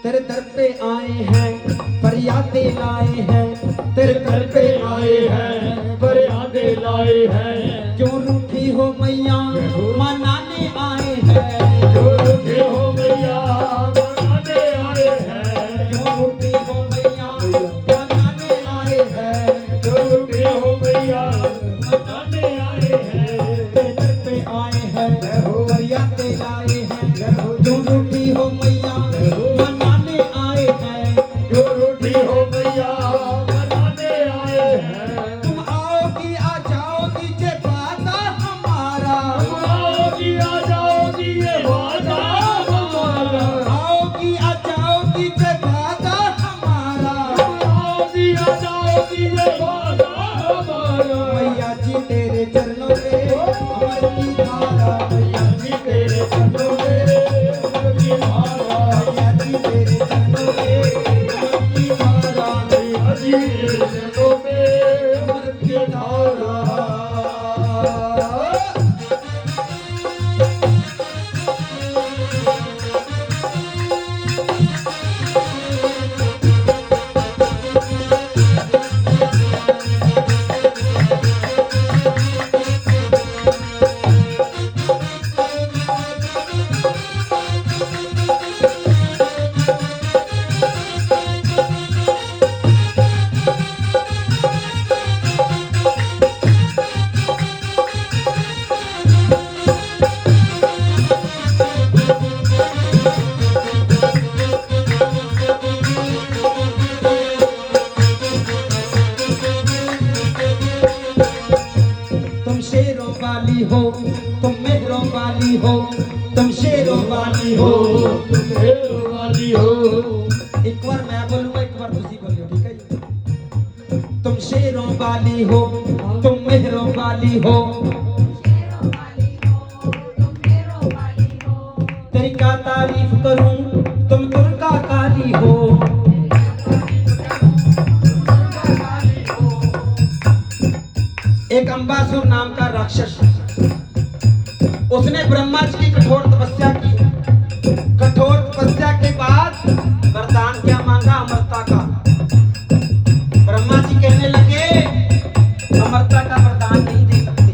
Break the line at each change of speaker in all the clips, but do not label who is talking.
तेरे दर पे आए हैं फरियादें लाए हैं, तेरे दर पे आए हैं
फरियादे लाए हैं।
क्यों रूठी हो मैया मनाने आए हैं,
जो रूठे हो मैया मनाने आए हैं।
क्यों रूठी हो मैया मनाने आए हैं,
जो रूठे हो मैया मनाने आए हैं।
तेरे दर पे आए हैं फरियादें लाए हैं, क्यों रूठी हो मैया मनाने आए हैं।
जो रूठी हो मैया मनाने आए हैं।
तुम आओगी आ जाओगी जे वादा हमारा,
आओगी आ जाओगी ये वादा हमारा।
आओगी आ जाओगी जे वादा हमारा।
आओगी आ जाओगी ये वादा हमारा।
मैया जी तेरे चरणों में अमर की धारा, मैया
जी तेरे चरणों में अमर की धारा।
मैया जी तेरे चरणों में अमर की धारा,
जी तेरे चरणों में अमर की धारा।
तुम शेरों वाली हो, तुम मेहरों वाली हो, तुम शेरों वाली हो।
तुम हेरो वाली हो।
एक बार मैं बोलूंगा, एक बार तुसी बोलियो, ठीक है जी? तुम शेरों वाली हो, तुम मेहरों वाली हो, तेरी का तारीफ करूं, तुम दुर्गा काली हो। एक अंबासुर नाम का राक्षस, उसने ब्रह्मा जी की कठोर तपस्या की। कठोर तपस्या के बाद वरदान क्या मांगा? अमरता का। ब्रह्मा जी कहने लगे अमरता का वरदान नहीं दे सकते,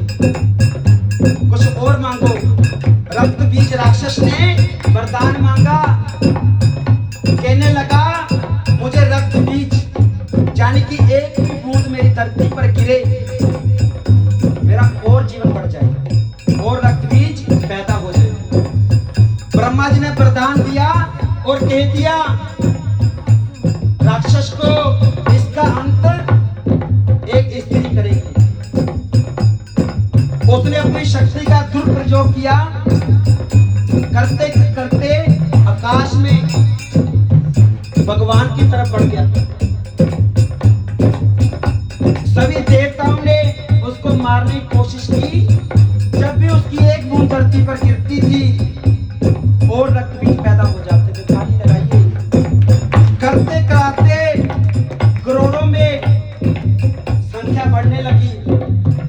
कुछ और मांगो। रक्त बीज राक्षस ने वरदान मांगा, कहने लगा मुझे रक्त बीज यानी कि एक भी बूंद मेरी धरती पर गिरे, मेरा और जीवन बढ़ जाए और रक्त बीज पैदा हो जाए। ब्रह्मा जी ने वरदान दिया और कह दिया राक्षस को इसका अंत एक स्त्री करेगी। उसने अपनी शक्ति का दुरुपयोग किया, करते करते आकाश में भगवान की तरफ बढ़ गया। सभी देवताओं ने उसको मारने की कोशिश की। जब भी उसकी एक बूंद धरती पर गिरती थी और रक्त बीज पैदा हो जाते थे। ताली लगाइए। करते कराते करोड़ों में संख्या बढ़ने लगी।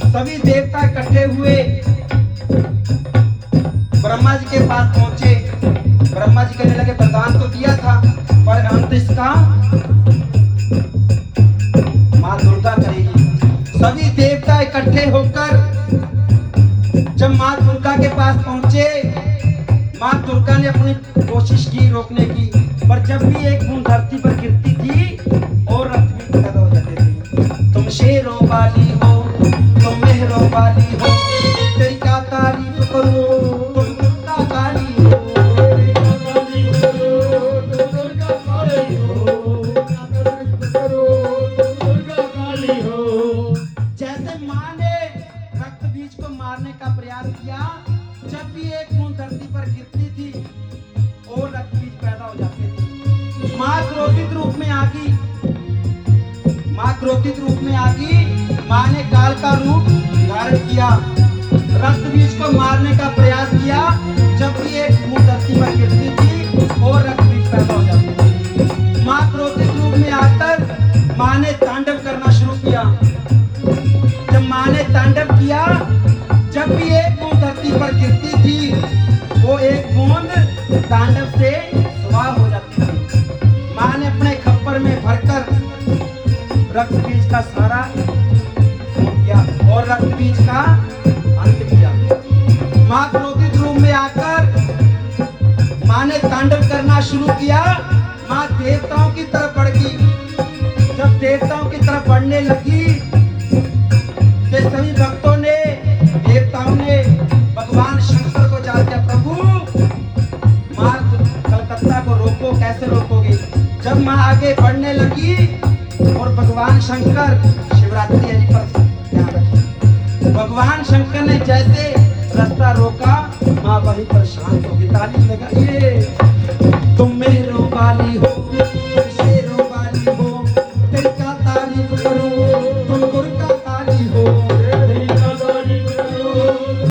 सभी देवता इकट्ठे हुए, ब्रह्मा जी के पास पहुंचे। ब्रह्मा जी कहने लगे वरदान तो दिया था, पर अंत इसका मां दुर्गा करेगी। सभी देवता इकट्ठे होकर जब मां दुर्गा के पास पहुंचे, मां दुर्गा ने अपनी कोशिश की रोकने की, पर जब भी एक बूंद धरती पर गिरती थी और रक्त बीज पैदा हो जाते थे। तुम शेरों वाली हो, तुम मेहरों वाली हो, तेरी क्या तारीफ करूं, तुम दुर्गा काली हो। जैसे मां ने रक्त बीज को मारने का प्रयास किया, जब भी एक बूंद धरती पर गिरती थी और रक्त बीज पैदा हो जाते थे। मां क्रोधित रूप में आ गई। मां क्रोधित रूप में आ गई। मां ने काल का रूप धारण किया, रक्त बीज को मारने का प्रयास किया। जब भी एक बूंद धरती पर गिरती थी और रक्त बीज पैदा हो जाते थे। मां क्रोधित रूप में आकर मां ने तांडव करना शुरू किया। जब मां ने तांडव किया, जब भी एक बूंद धरती पर गिरती थी, वो एक बूंद तांडव से स्वाहा हो जाती थी। रक्त बीज का सारा किया और रक्त बीज का अंत किया। मां क्रोधित रूप में आकर मां ने तांडव करना शुरू किया। मां देवताओं की तरफ बढ़ गई। जब देवताओं की तरफ बढ़ने लगी तो सभी भक्तों ने, देवताओं ने भगवान शंकर को जान दिया, प्रभु मां कलकत्ता को रोको, कैसे रोकोगे? जब मां आगे बढ़ने लगी और भगवान शंकर, शिवरात्रि है जी, पर ध्यान रखिए, भगवान शंकर ने जैसे रास्ता रोका, मां वहीं पर शांत होगी। ताली लगाइए।